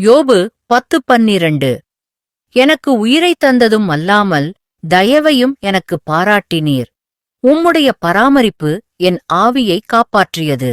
யோபு 10:12. எனக்கு உயிரைத் தந்ததும் அல்லாமல் தயவையும் எனக்கு பாராட்டினீர். உம்முடைய பராமரிப்பு என் ஆவியை காப்பாற்றியது.